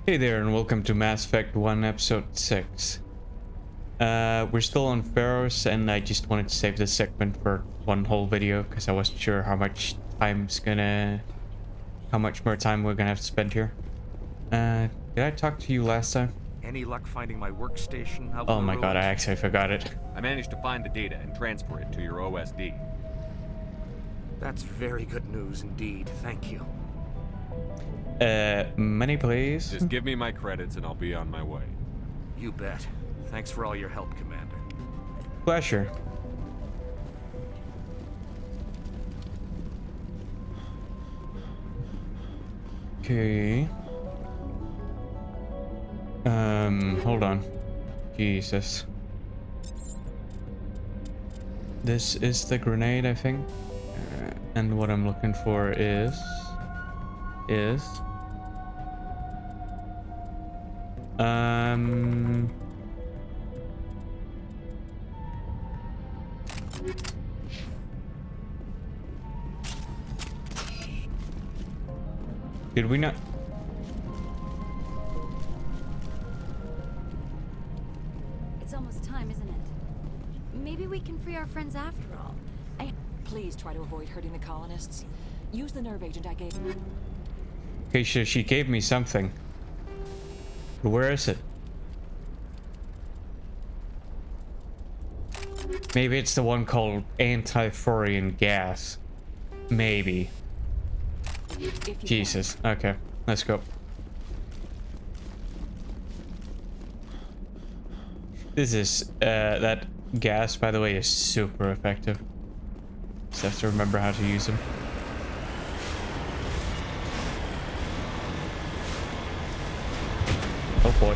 Hey there, and welcome to Mass Effect 1 Episode 6. We're still on Feros, and I just wanted to save this segment for one whole video, because I wasn't sure how much more time we're gonna have to spend here. Did I talk to you last time? Any luck finding my workstation out Oh in the my god, I ruins? actually forgot it. I managed to find the data and transfer it to your OSD. That's very good news indeed, thank you. Money please? Just give me my credits and I'll be on my way. You bet. Thanks for all your help, Commander. Pleasure. Okay. Hold on. Jesus. This is the grenade, I think. And what I'm looking for is... Did we not? It's almost time, isn't it? Maybe we can free our friends after all. Please try to avoid hurting the colonists. Use the nerve agent I gave you. Okay, so she gave me something. But where is it? Maybe it's the one called anti-thorium gas. Maybe. Jesus. Okay, let's go. This is, that gas, by the way, is super effective. Just have to remember how to use them. Oh boy.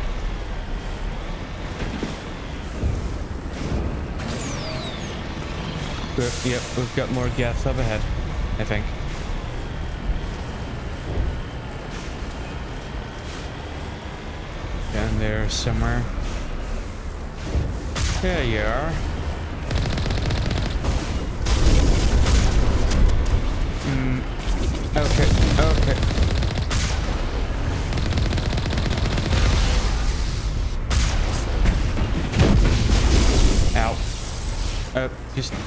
Yep, we've got more gas up ahead, I think. Down there somewhere. There you are. Okay, okay. Ow.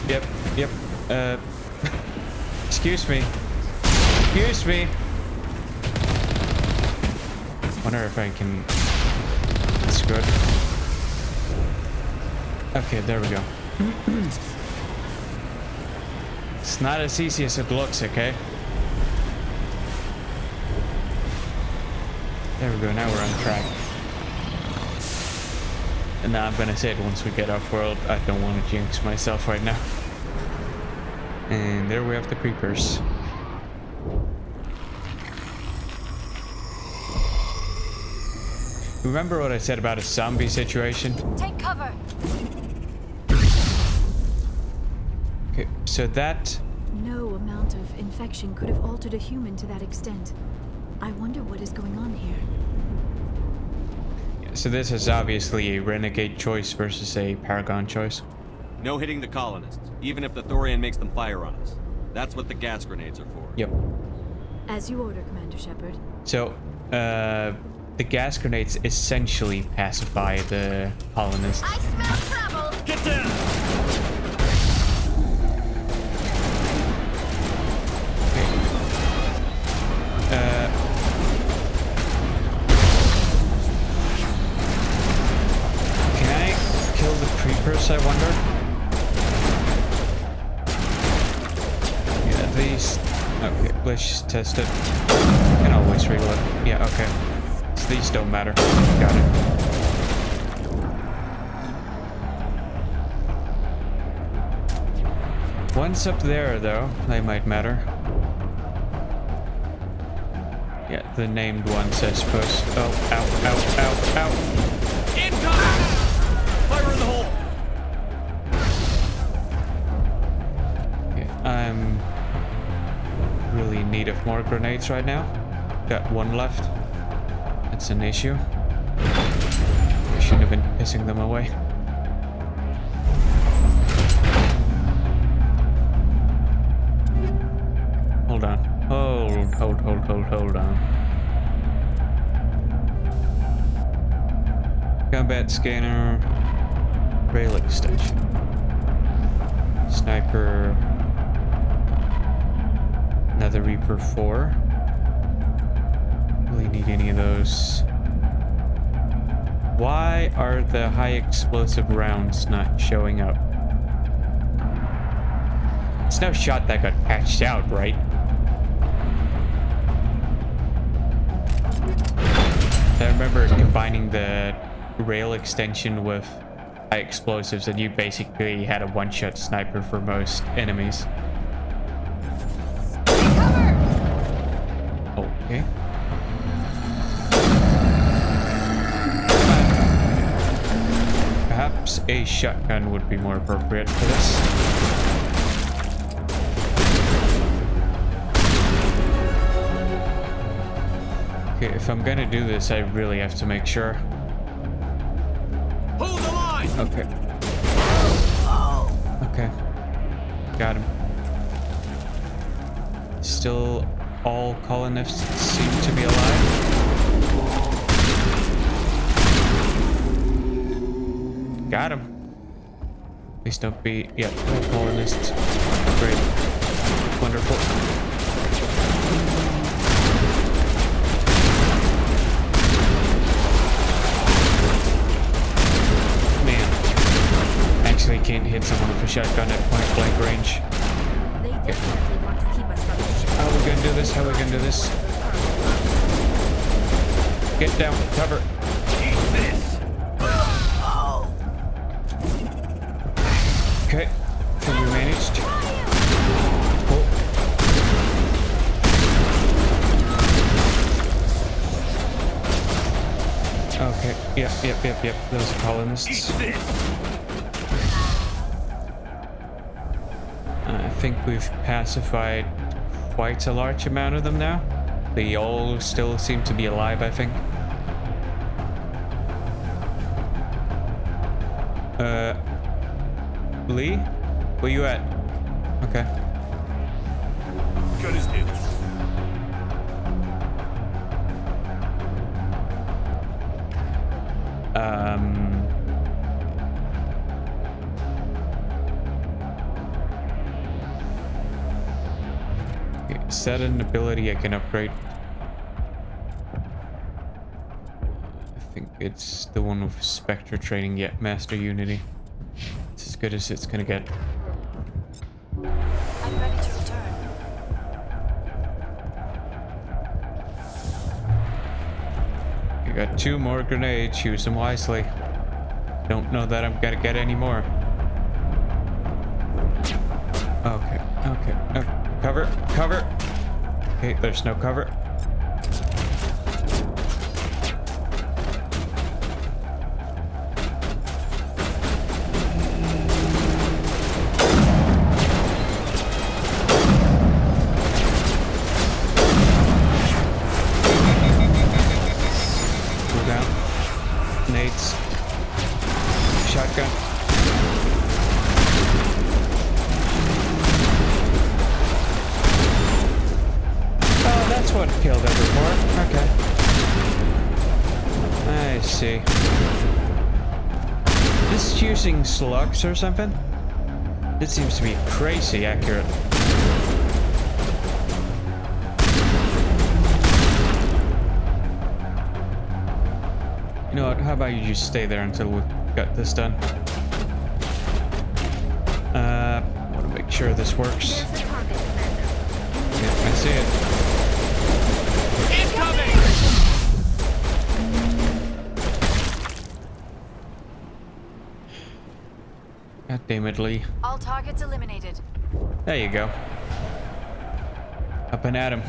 Yep. Excuse me. Excuse me. Wonder if I can... That's good. Okay, there we go. It's not as easy as it looks, okay? There we go, now we're on track. And now I'm gonna say it once we get off-world. I don't want to jinx myself right now. And there we have the creepers. Remember what I said about a zombie situation? Take cover. Okay, so that... No amount of infection could have altered a human to that extent. I wonder what is going on here. So this is obviously a renegade choice versus a paragon choice. No hitting the colonists, even if the Thorian makes them fire on us. That's what the gas grenades are for. Yep. As you order, Commander Shepard. So, the gas grenades essentially pacify the colonists. I smell trouble. Get down! Can I kill the creepers, I wonder? Yeah, at least... Okay, let's just test it. Can always reload. Yeah, okay. So these don't matter. Got it. One's up there, though. They might matter. Yeah, the named ones, I suppose. Oh, ow. Incoming! Fire in the hole! Okay, I'm really in need of more grenades right now. Got one left. That's an issue. I shouldn't have been pissing them away. Hold on. Hold on. Combat scanner. Rail extension. Sniper. Another Reaper 4. Really need any of those. Why are the high explosive rounds not showing up? It's no shot that got patched out, right? I remember combining the rail extension with high explosives, and you basically had a one-shot sniper for most enemies. Okay. Perhaps a shotgun would be more appropriate for this. Okay, if I'm gonna do this, I really have to make sure. Hold the line! Okay. Okay. Got him. Still, all colonists seem to be alive. Got him. Please don't be... Yeah, all colonists. Great. Wonderful. Actually can't hit someone with a shotgun at point blank range. They definitely want to keep us from the ship. How are we gonna do this? How are we gonna do this? Get down, cover. Eat this! Okay, I think we managed. Cool. Okay, yep. Those are colonists. Eat this! I think we've pacified quite a large amount of them now. They all still seem to be alive, I think. Lee? Where you at? Okay. Gun is new. Okay, set an ability I can upgrade. I think it's the one with Spectre training. Yeah, Master Unity. It's as good as it's gonna get. I'm ready to return. You got 2 more grenades. Use them wisely. Don't know that I'm gonna get any more. Okay. Cover. Okay, there's no cover. Go down. Nades. Shotgun. Oh, that's what killed her before. Okay. I see. This is using slugs or something? This seems to be crazy accurate. You know what? How about you just stay there until we've got this done? I want to make sure this works. There's a target, Commander. Yeah, I see it. Incoming! God damn it, Lee. All targets eliminated. There you go. Up and at him.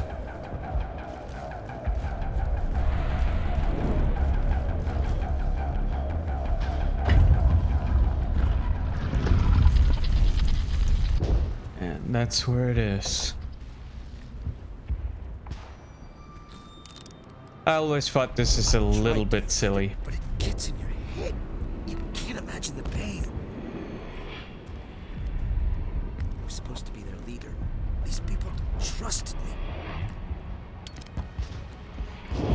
And that's where it is. I always thought this is a little bit silly. But it gets in your head. You can't imagine the pain. I was supposed to be their leader. These people trusted me.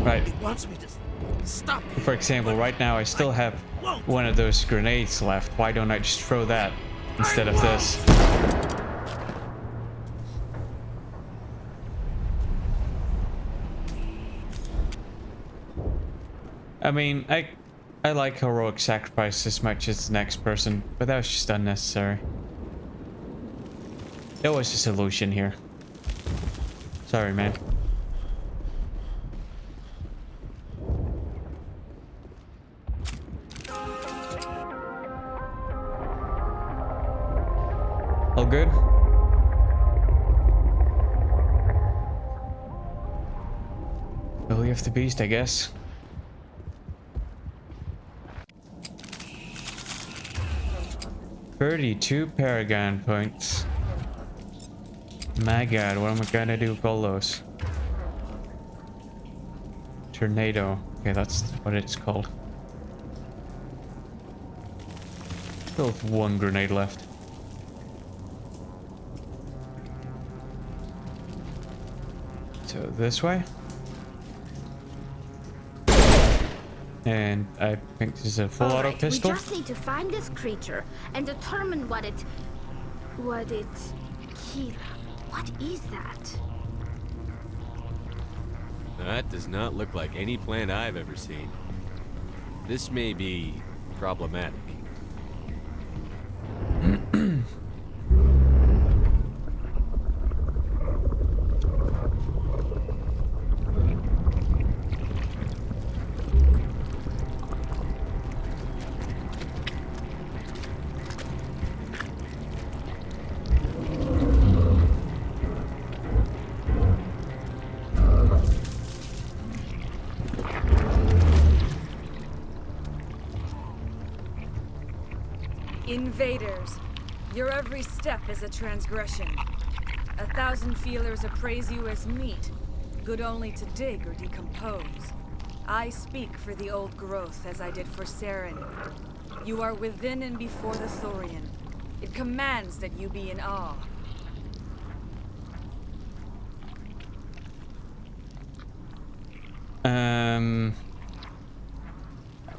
Right. It wants me to Stop! For example, right now I still have one of those grenades left. Why don't I just throw that instead of this? I mean, I like heroic sacrifice as much as the next person, but that was just unnecessary. There was a solution here. Sorry, man. All good? Belly of the beast, I guess. $32 Paragon points. My god, what am I gonna do with all those? Tornado. Okay, that's what it's called. Still have one grenade left. So this way. And I think this is a full auto pistol. We just need to find this creature and determine what it... Kira, what is that? That does not look like any plant I've ever seen. This may be problematic. Invaders, your every step is a transgression. 1,000 feelers appraise you as meat, good only to dig or decompose. I speak for the old growth as I did for Saren. You are within and before the Thorian. It commands that you be in awe.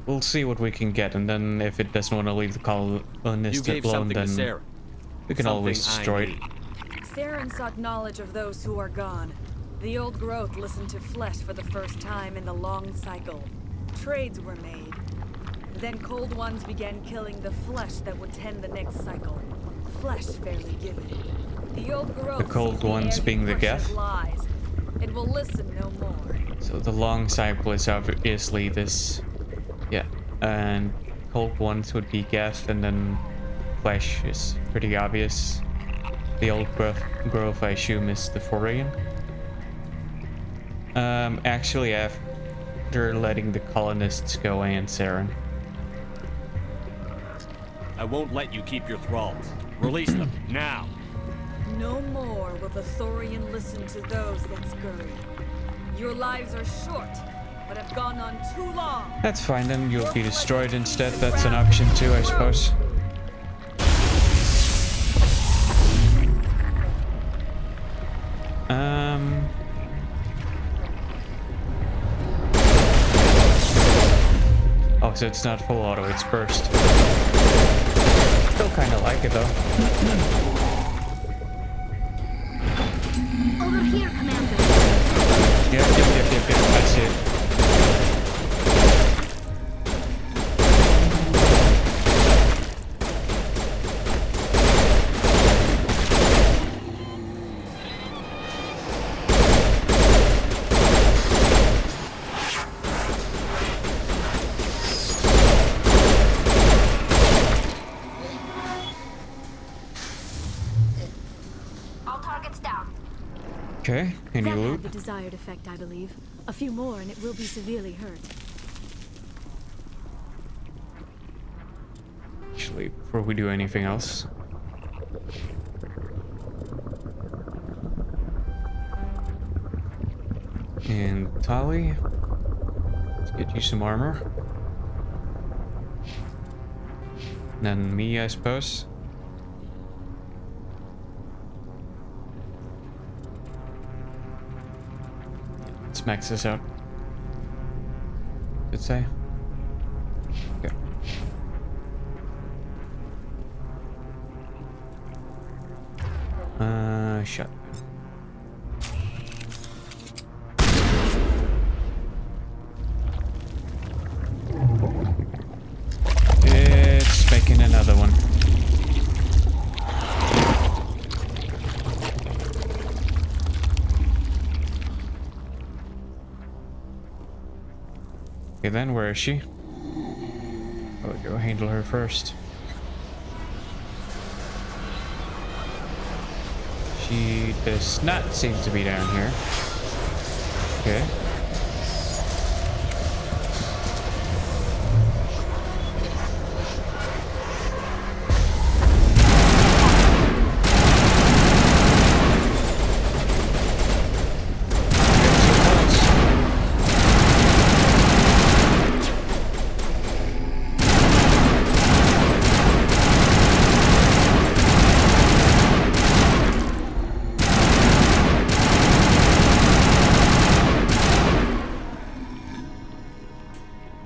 We'll see what we can get, and then if it doesn't want to leave the colonist alone, then we can always destroy it. Saren sought knowledge of those who are gone. The old growth listened to flesh for the first time in the long cycle. Trades were made. Then cold ones began killing the flesh that would tend the next cycle. Flesh fairly given. The old growth, The cold ones being the Geth? lies. It will listen no more. So the long cycle is obviously this, yeah, and cold ones would be Geth, and then flesh is pretty obvious. The old growth I assume is the Thorian. Actually after letting the colonists go and Saren. I won't let you keep your thralls. Release them, now! No more will the Thorian listen to those that scurry. Your lives are short, but have gone on too long. That's fine, then you'll be destroyed instead. That's an option too, I suppose. Oh, so it's not full auto, it's burst. Still kind of like it though. Over here, Commander. Yep, that's it. All targets down. Okay, any That loot? had the desired effect, I believe. A few more and it will be severely hurt. Actually, before we do anything else. And Tali, let's get you some armor. Then me, I suppose. Let's max this out. Did it say? Okay. Shut. It's making another one. Okay, then where is she? Oh, go handle her first. She does not seem to be down here. Okay.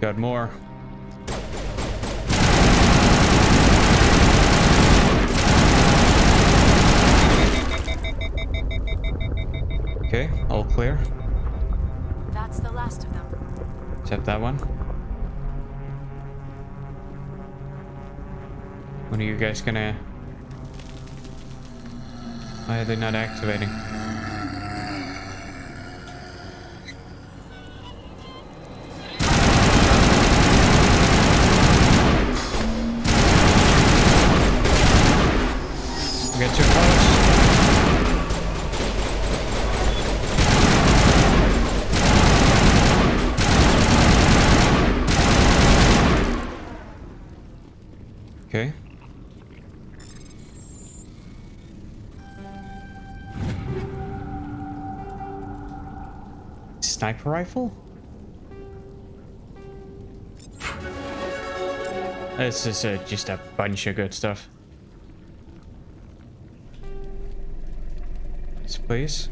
Got more. Okay, all clear. That's the last of them. Except that one. When are you guys gonna... Why are they not activating? Get too close. Okay. Sniper rifle? This is just a bunch of good stuff. Yes, please.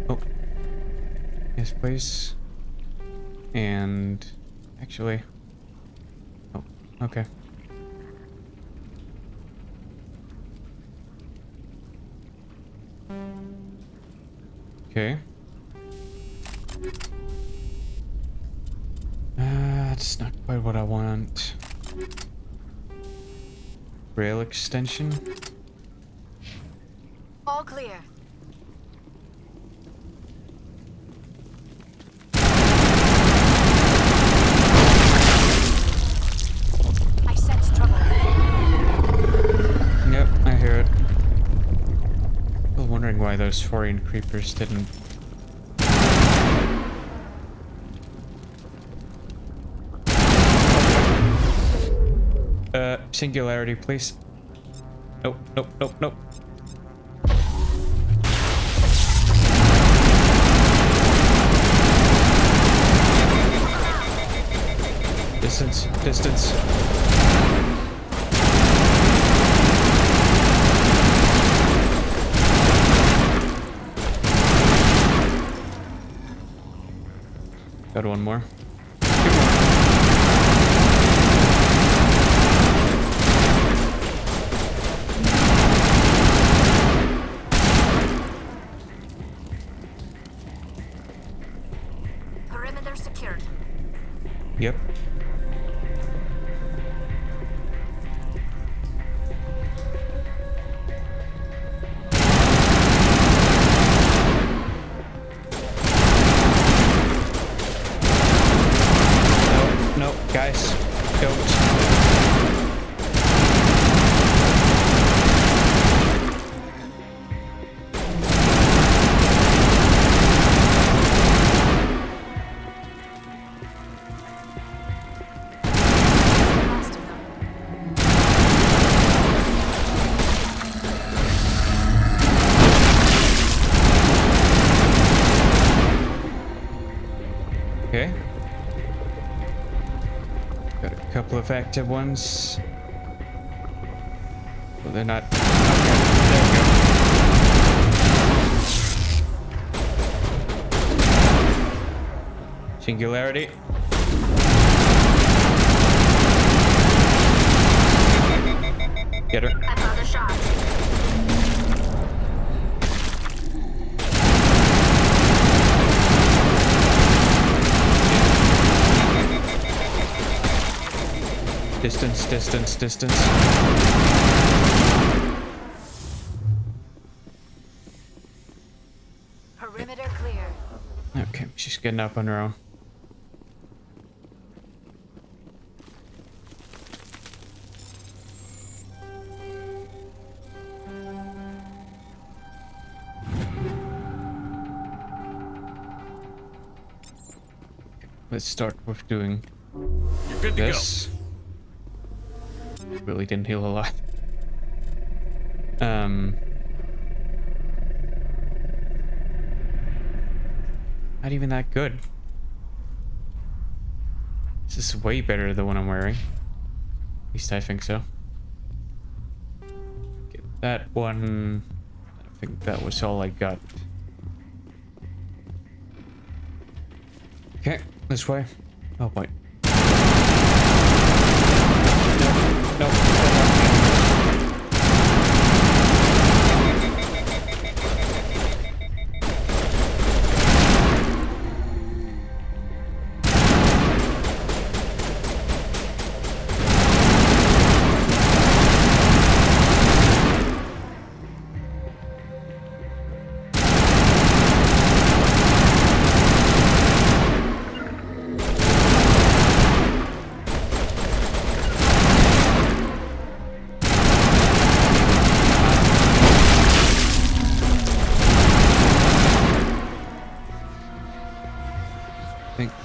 Oh. Yes, please. And... Actually... Oh, okay. Okay. That's not quite what I want. Rail extension. All clear. I sense trouble. Yep, I hear it. Still wondering why those foreign creepers didn't. Singularity, please. Nope, nope, nope, nope. Distance, distance. Got one more. Perimeter secured. Yep. No, guys, don't. Last of them. Okay. Got a couple of active ones. Well, they're not. Okay, there we go. Singularity. Get her. Another shot. Distance, distance, distance. Perimeter clear. Okay, she's getting up on her own. Let's start with doing You're good to this. Really didn't heal a lot. Not even that good. This is way better than the one I'm wearing. At least I think so. Get that one. I think that was all I got. Okay, this way. Oh, wait. Nope.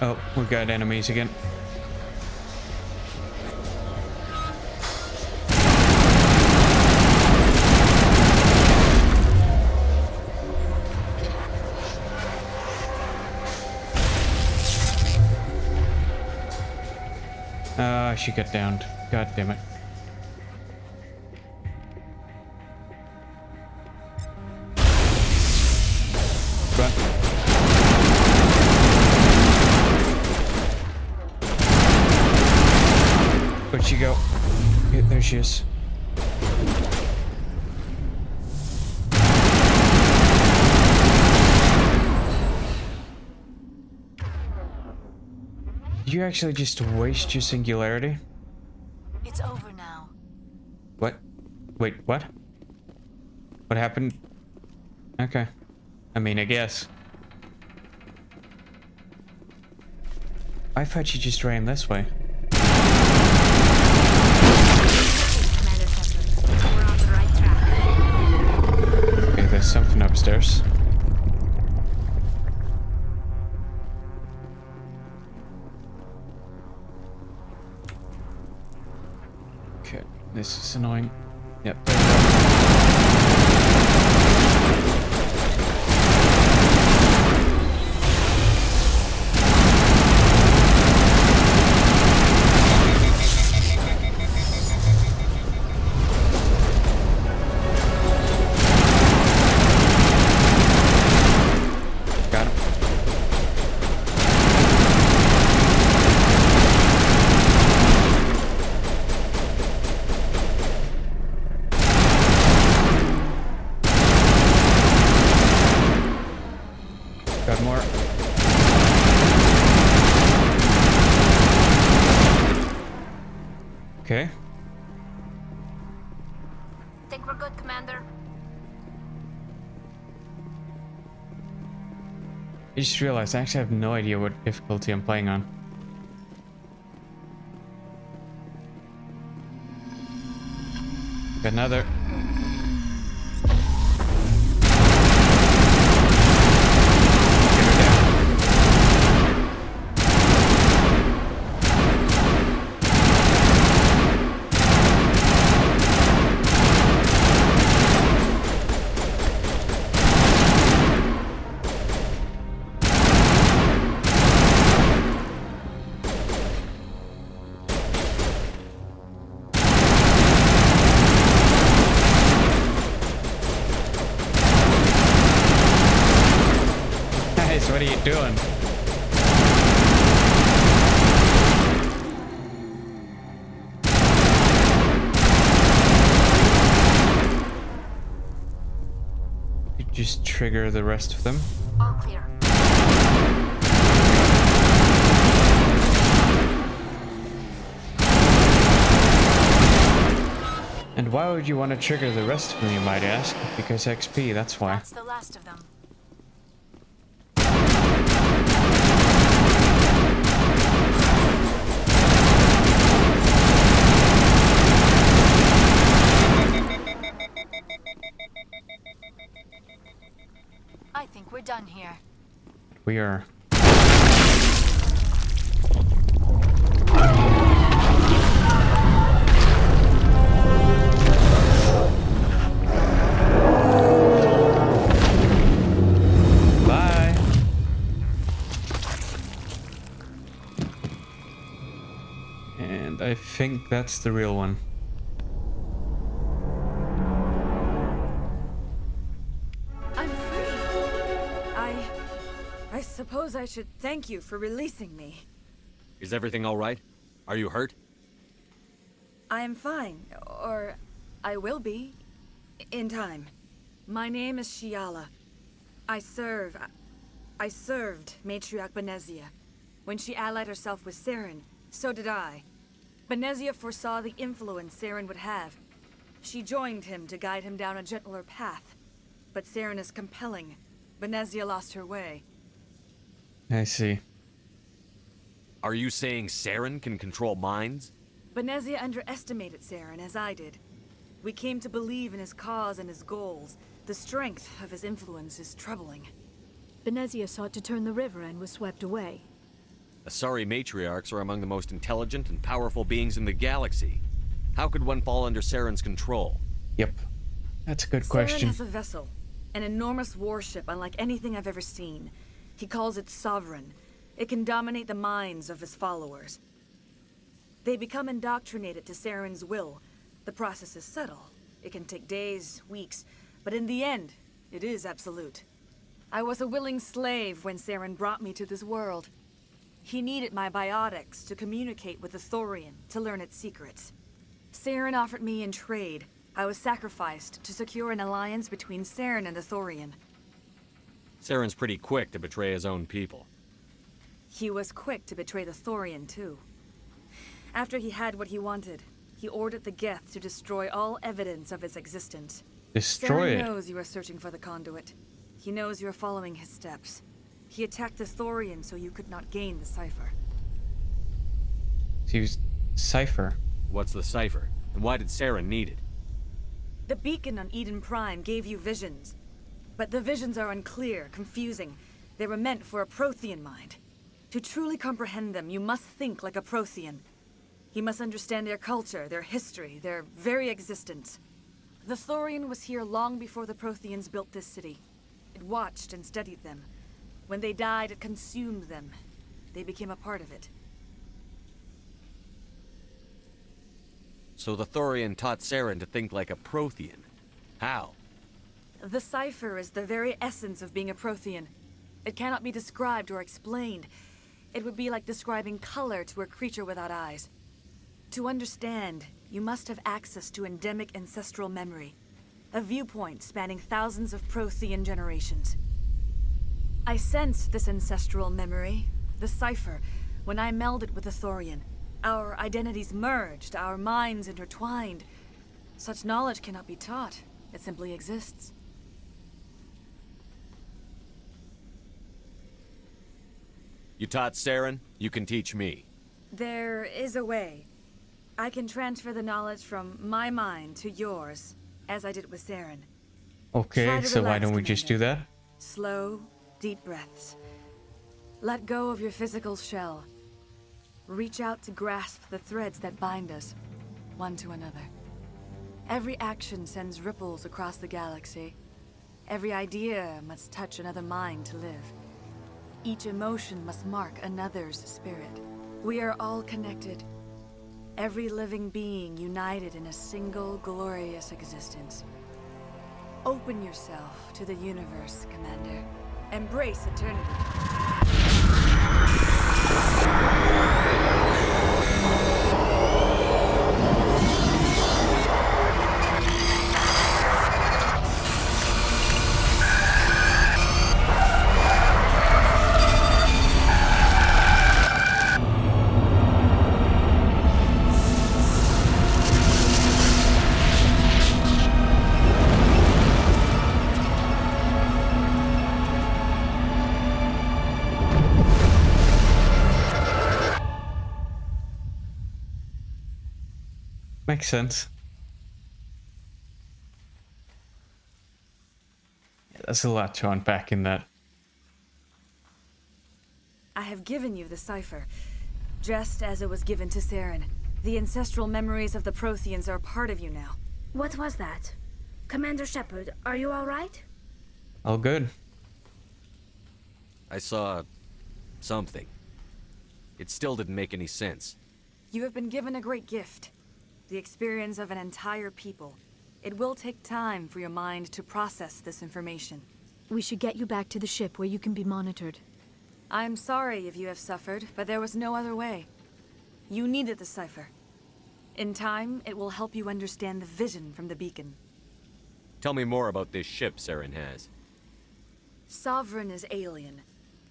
Oh, we got enemies again. She got downed. God damn it. Run. Where'd she go? Okay, there she is. Did you actually just waste your singularity? It's over now. What? Wait, what? What happened? Okay. I mean, I guess. I thought you just ran this way. Commander Shepard, we're on the right track. Okay, there's something upstairs. Okay, this is annoying. Yep. There we go. Got him. Got more. Okay. Think we're good, Commander? I just realized I actually have no idea what difficulty I'm playing on. Got another. Get her down. trigger the rest of them. All clear. And why would you want to trigger the rest of them, you might ask? Because XP, that's why. That's the last of them. I think we're done here. We are. Bye. And I think that's the real one. I'm free. I suppose I should thank you for releasing me. Is everything all right? Are you hurt? I am fine, or I will be, in time. My name is Shiala. I served Matriarch Benezia. When she allied herself with Saren, so did I. Benezia foresaw the influence Saren would have. She joined him to guide him down a gentler path. But Saren is compelling. Benezia lost her way. I see. Are you saying Saren can control minds? Benezia underestimated Saren, as I did. We came to believe in his cause and his goals. The strength of his influence is troubling. Benezia sought to turn the river and was swept away. Asari matriarchs are among the most intelligent and powerful beings in the galaxy. How could one fall under Saren's control? Yep. That's a good Saren question. has a vessel, an enormous warship unlike anything I've ever seen. He calls it Sovereign. It can dominate the minds of his followers. They become indoctrinated to Saren's will. The process is subtle. It can take days, weeks, but in the end, it is absolute. I was a willing slave when Saren brought me to this world. He needed my biotics to communicate with the Thorian, to learn its secrets. Saren offered me in trade. I was sacrificed to secure an alliance between Saren and the Thorian. Saren's pretty quick to betray his own people. He was quick to betray the Thorian, too. After he had what he wanted, he ordered the Geth to destroy all evidence of its existence. Destroy Saren it. knows you are searching for the conduit. He knows you are following his steps. He attacked the Thorian so you could not gain the cipher. He was Cipher. What's the cipher? And why did Saren need it? The beacon on Eden Prime gave you visions. But the visions are unclear, confusing. They were meant for a Prothean mind. To truly comprehend them, you must think like a Prothean. You must understand their culture, their history, their very existence. The Thorian was here long before the Protheans built this city. It watched and studied them. When they died, it consumed them. They became a part of it. So the Thorian taught Saren to think like a Prothean. How? The cipher is the very essence of being a Prothean. It cannot be described or explained. It would be like describing color to a creature without eyes. To understand, you must have access to endemic ancestral memory. A viewpoint spanning thousands of Prothean generations. I sensed this ancestral memory, the cipher, when I melded with the Thorian. Our identities merged, our minds intertwined. Such knowledge cannot be taught. It simply exists. You taught Saren, you can teach me. There is a way. I can transfer the knowledge from my mind to yours, as I did with Saren. Try Okay, to so why relax, don't we just do Commander. that? Slow, deep breaths. Let go of your physical shell. Reach out to grasp the threads that bind us, one to another. Every action sends ripples across the galaxy. Every idea must touch another mind to live. Each emotion must mark another's spirit. We are all connected. Every living being united in a single glorious existence. Open yourself to the universe, Commander. Embrace eternity. makes sense. Yeah, there's a lot to unpack in that. I have given you the cipher, just as it was given to Saren. The ancestral memories of the Protheans are part of you now. What was that? Commander Shepard, are you all right? All good. I saw something. It still didn't make any sense. You have been given a great gift. The experience of an entire people. It will take time for your mind to process this information. We should get you back to the ship where you can be monitored. I'm sorry if you have suffered, but there was no other way. You needed the cipher. In time, it will help you understand the vision from the beacon. Tell me more about this ship Saren has. Sovereign is alien.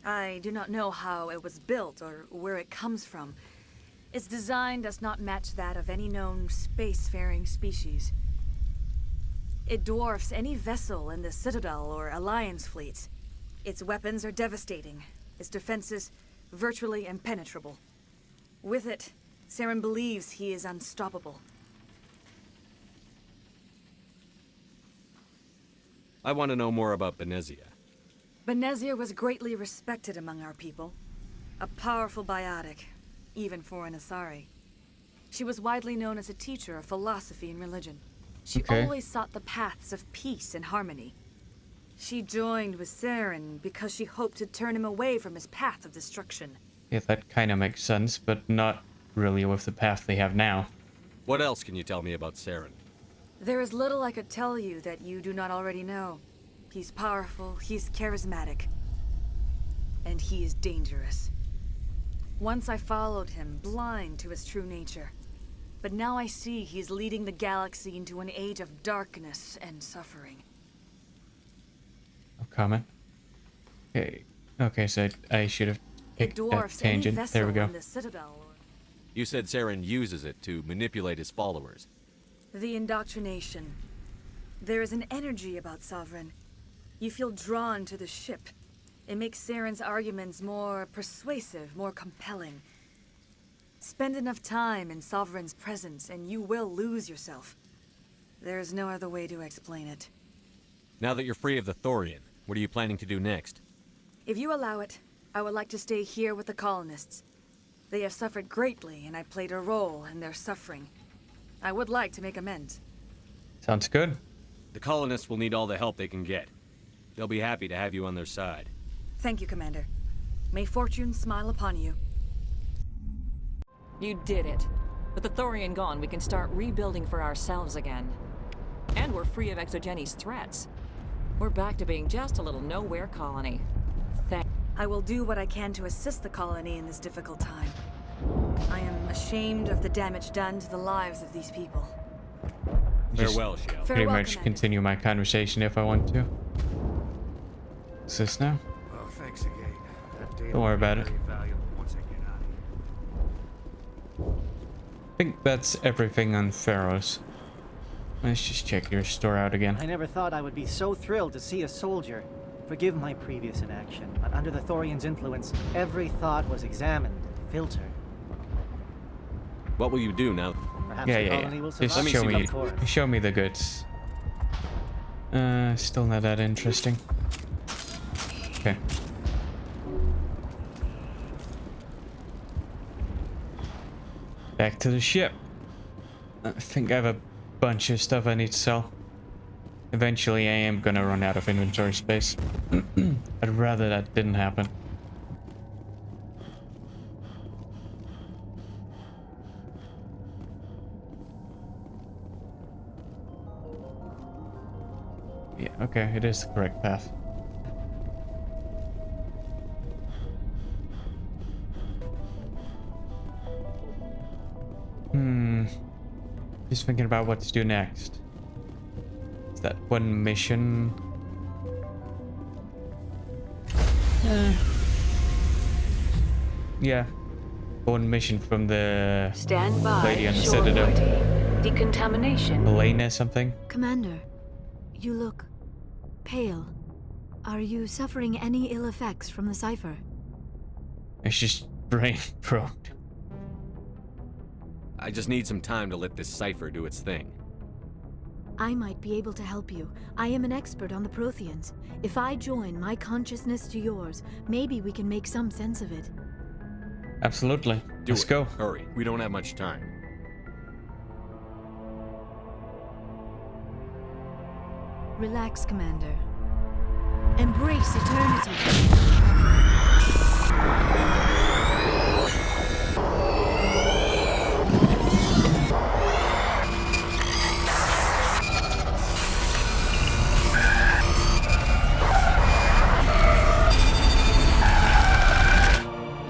I do not know how it was built or where it comes from. Its design does not match that of any known spacefaring species. It dwarfs any vessel in the Citadel or Alliance fleets. Its weapons are devastating. Its defenses virtually impenetrable. With it, Saren believes he is unstoppable. I want to know more about Benezia. Benezia was greatly respected among our people. A powerful biotic, even for an Asari. She was widely known as a teacher of philosophy and religion. She always sought the paths of peace and harmony. She joined with Saren because she hoped to turn him away from his path of destruction. Yeah, that kind of makes sense, but not really with the path they have now. What else can you tell me about Saren? There is little I could tell you that you do not already know. He's powerful, he's charismatic, and he is dangerous. Once I followed him, blind to his true nature. But now I see he's leading the galaxy into an age of darkness and suffering. No comment. Okay, so I should have It picked that dwarfs any tangent. vessel There we go. in the Citadel. You said Saren uses it to manipulate his followers. The indoctrination. There is an energy about Sovereign. You feel drawn to the ship. It makes Saren's arguments more persuasive, more compelling. Spend enough time in Sovereign's presence and you will lose yourself. There is no other way to explain it. Now that you're free of the Thorian, what are you planning to do next? If you allow it, I would like to stay here with the colonists. They have suffered greatly and I played a role in their suffering. I would like to make amends. Sounds good. The colonists will need all the help they can get. They'll be happy to have you on their side. Thank you, Commander. May fortune smile upon you. You did it. With the Thorian gone, we can start rebuilding for ourselves again. And we're free of Exogeni's threats. We're back to being just a little nowhere colony. I will do what I can to assist the colony in this difficult time. I am ashamed of the damage done to the lives of these people. Just Farewell, Shell. pretty Farewell, much Commander. continue my conversation if I want to. What's this now? Oh, thanks again. That deal Don't worry will be about it. very valuable once I get out of here. I think that's everything on Feros. Let's just check your store out again. I never thought I would be so thrilled to see a soldier. Forgive my previous inaction, but under the Thorian's influence, every thought was examined, filtered. What will you do now? Perhaps Yeah, the yeah, colony yeah. will Just survive. show Of me, course. show me the goods. Still not that interesting. Okay. Back to the ship. I think I have a bunch of stuff I need to sell. Eventually I am gonna run out of inventory space. I'd rather that didn't happen. Yeah, okay, it is the correct path. Just thinking about what to do next. Is that one mission? Yeah. One mission from the Stand by. lady on the shore Citadel. party. Decontamination. Elena something? Commander, you look pale. Are you suffering any ill effects from the cipher? It's just brain probed. I just need some time to let this cipher do its thing. I might be able to help you. I am an expert on the Protheans. If I join my consciousness to yours, maybe we can make some sense of it. Absolutely. Let's go. Hurry. We don't have much time. Relax, Commander. Embrace eternity.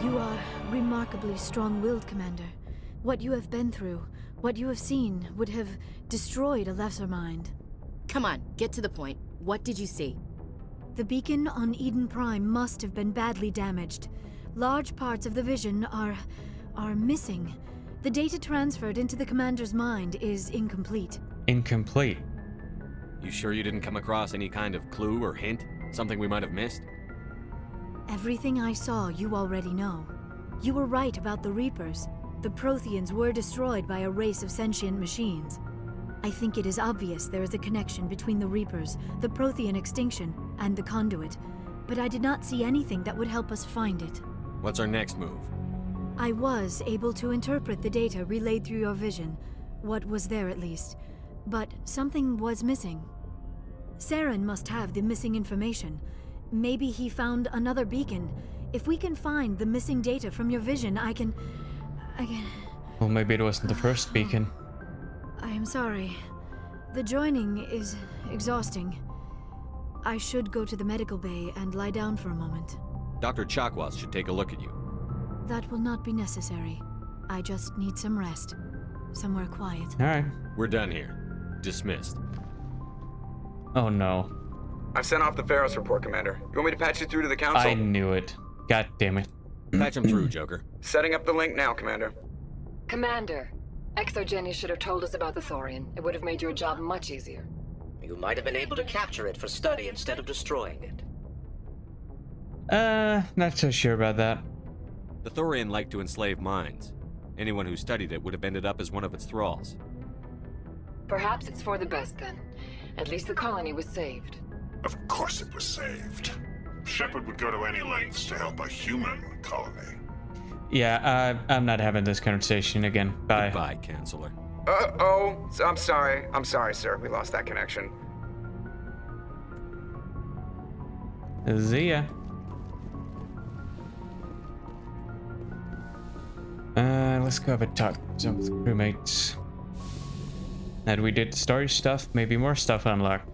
You are remarkably strong-willed, Commander. What you have been through, what you have seen, would have destroyed a lesser mind. Come on, get to the point. What did you see? The beacon on Eden Prime must have been badly damaged. Large parts of the vision are missing. The data transferred into the commander's mind is incomplete. Incomplete? You sure you didn't come across any kind of clue or hint? Something we might have missed? Everything I saw you already know. You were right about the Reapers. The Protheans were destroyed by a race of sentient machines. I think it is obvious there is a connection between the Reapers, the Prothean extinction, and the Conduit, but I did not see anything that would help us find it. What's our next move? I was able to interpret the data relayed through your vision, what was there at least, but something was missing. Saren must have the missing information. Maybe he found another beacon. If we can find the missing data from your vision, I can... Well, maybe it wasn't the first beacon. I am sorry. The joining is exhausting. I should go to the medical bay and lie down for a moment. Dr. Chakwas should take a look at you. That will not be necessary. I just need some rest. Somewhere quiet. Alright. We're done here. Dismissed. Oh no. I've sent off the Feros report, Commander. You want me to patch you through to the Council? I knew it. God damn it. Patch him through, Joker. Setting up the link now, Commander. Commander, Exogeny should have told us about the Thorian. It would have made your job much easier. You might have been able to capture it for study instead of destroying it. Not so sure about that. The Thorian liked to enslave minds. Anyone who studied it would have ended up as one of its thralls. Perhaps it's for the best then. At least the colony was saved. Of course it was saved. Shepard would go to any lengths to help a human colony. Yeah, I'm not having this conversation again. Bye. Goodbye, Chancellor. Oh, I'm sorry. I'm sorry, sir. We lost that connection. See ya. Let's go have a talk with some of the crewmates. And we did story stuff, maybe more stuff unlocked.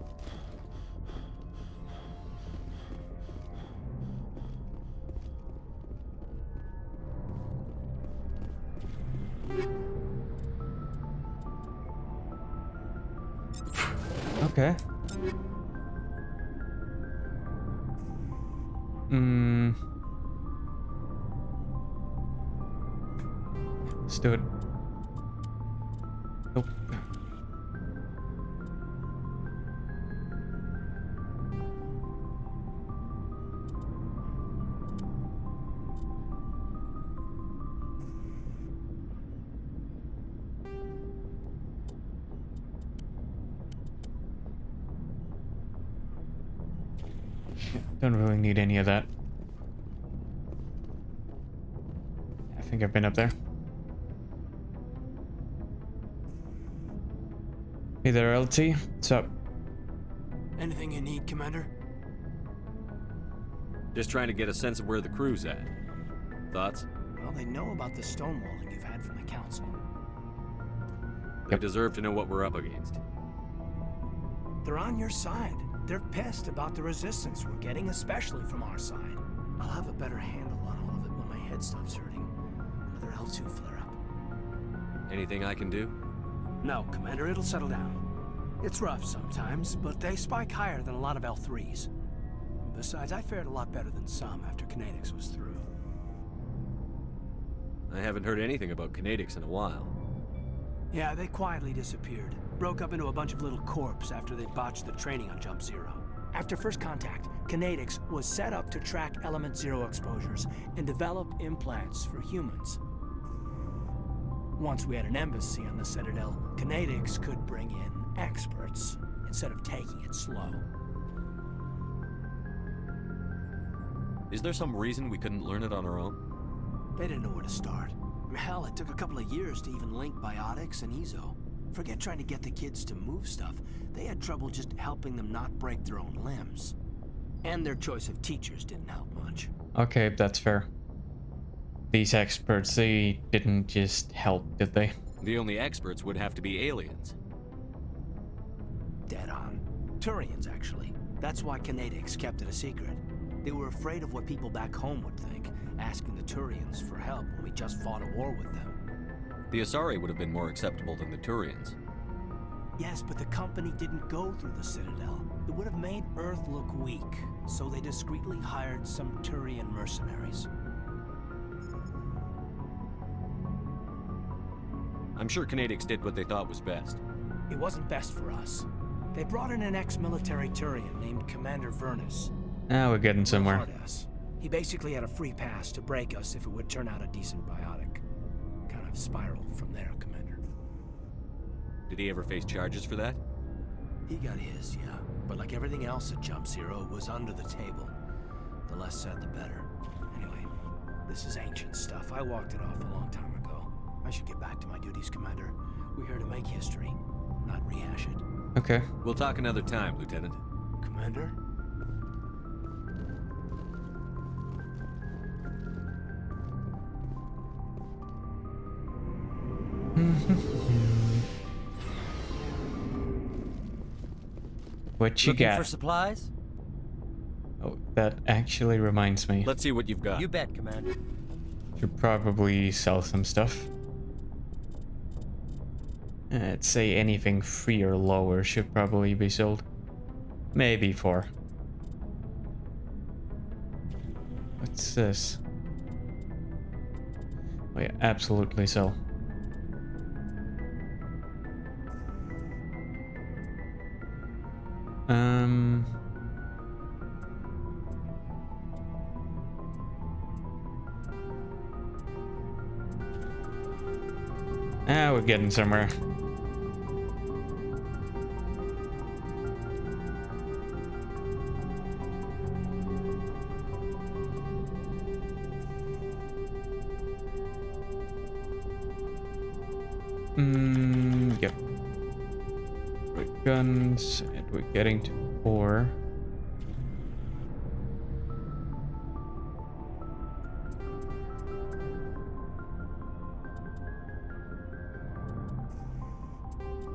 Okay. Let's do it. Nope. Don't really need any of that. I think I've been up there. Hey there, LT. What's up? Anything you need, Commander? Just trying to get a sense of where the crew's at. Thoughts? Well, they know about the stonewalling you've had from the Council. They deserve to know what we're up against. They're on your side. They're pissed about the resistance we're getting, especially from our side. I'll have a better handle on all of it when my head stops hurting. Another L2 flare-up. Anything I can do? No, Commander, it'll settle down. It's rough sometimes, but they spike higher than a lot of L3s. Besides, I fared a lot better than some after Kinetics was through. I haven't heard anything about Kinetics in a while. Yeah, they quietly disappeared. Broke up into a bunch of little corps after they botched the training on Jump Zero. After first contact, Kinetics was set up to track Element 0 exposures and develop implants for humans. Once we had an embassy on the Citadel, Canadics could bring in experts instead of taking it slow. Is there some reason we couldn't learn it on our own? They didn't know where to start. Hell, it took a couple of years to even link biotics and Ezo. Forget trying to get the kids to move stuff. They had trouble just helping them not break their own limbs. And their choice of teachers didn't help much. Okay, that's fair. These experts, they didn't just help, did they? The only experts would have to be aliens. Dead on. Turians, actually. That's why Canadics kept it a secret. They were afraid of what people back home would think, asking the Turians for help when we just fought a war with them. The Asari would have been more acceptable than the Turians. Yes, but the company didn't go through the Citadel. It would have made Earth look weak, so they discreetly hired some Turian mercenaries. I'm sure Canadics did what they thought was best. It wasn't best for us. They brought in an ex-military Turian named Commander Vernus. Now we're getting somewhere. He basically had a free pass to break us if it would turn out a decent biotic. Kind of spiraled from there, Commander. Did he ever face charges for that? He got his, yeah. But like everything else at Jump Zero, it was under the table. The less said, the better. Anyway, this is ancient stuff. I walked it off a long time ago. I should get back to my duties, Commander. We're here to make history, not rehash it. Okay. We'll talk another time, Lieutenant. Commander? What you Looking got? for supplies? Oh, that actually reminds me. Let's see what you've got. You bet, Commander. Should probably sell some stuff. I'd say anything 3 or lower should probably be sold. Maybe 4. What's this? Oh yeah, absolutely sell. We're getting somewhere. Yep. With guns, and we're getting to 4.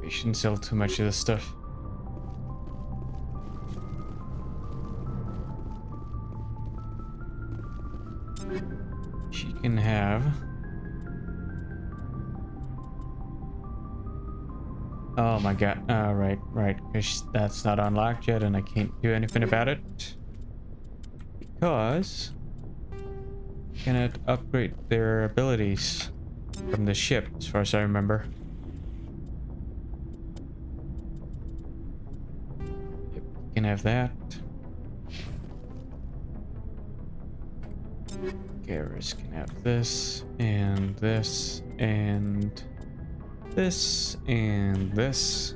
We shouldn't sell too much of this stuff. She can have... Oh my god. Right. Because that's not unlocked yet and I can't do anything about it. Because... I cannot upgrade their abilities from the ship, as far as I remember. Yep, you can have that. Garrus can have this, and this, and... this and this.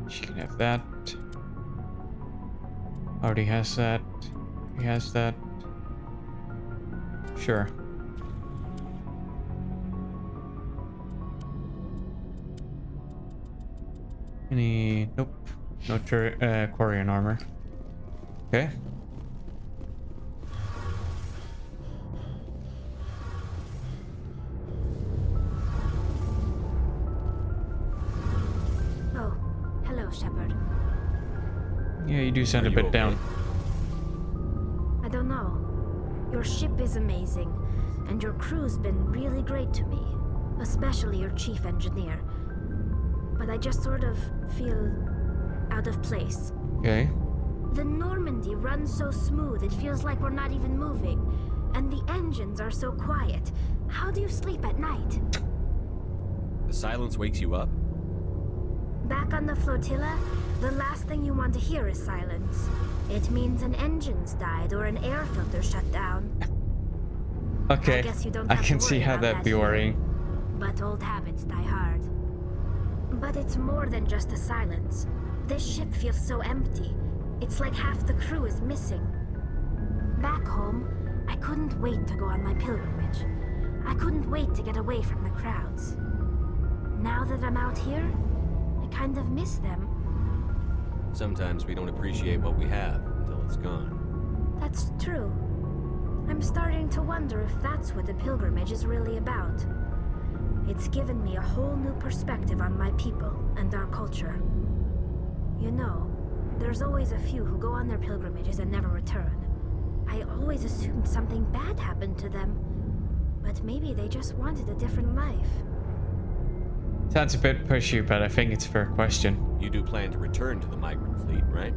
She can have that. Already has that. He has that. Sure. Any... Nope. No Quarian armor. Okay. Oh, hello, Shepard. Yeah, you do sound a bit down. I don't know. Your ship is amazing, and your crew's been really great to me. Especially your chief engineer. But I just sort of feel out of place. Okay. The Normandy runs so smooth, it feels like we're not even moving. And the engines are so quiet. How do you sleep at night? The silence wakes you up? Back on the flotilla, the last thing you want to hear is silence. It means an engine's died or an air filter shut down. Okay, I guess you don't I have can to see worry how about that'd be here. worrying. But old habits die hard. But it's more than just the silence. This ship feels so empty. It's like half the crew is missing. Back home, I couldn't wait to go on my pilgrimage. I couldn't wait to get away from the crowds. Now that I'm out here, I kind of miss them. Sometimes we don't appreciate what we have until it's gone. That's true. I'm starting to wonder if that's what the pilgrimage is really about. It's given me a whole new perspective on my people and our culture. You know, there's always a few who go on their pilgrimages and never return. I always assumed something bad happened to them, but maybe they just wanted a different life. Sounds a bit pushy, but I think it's a fair question. You do plan to return to the migrant fleet, right?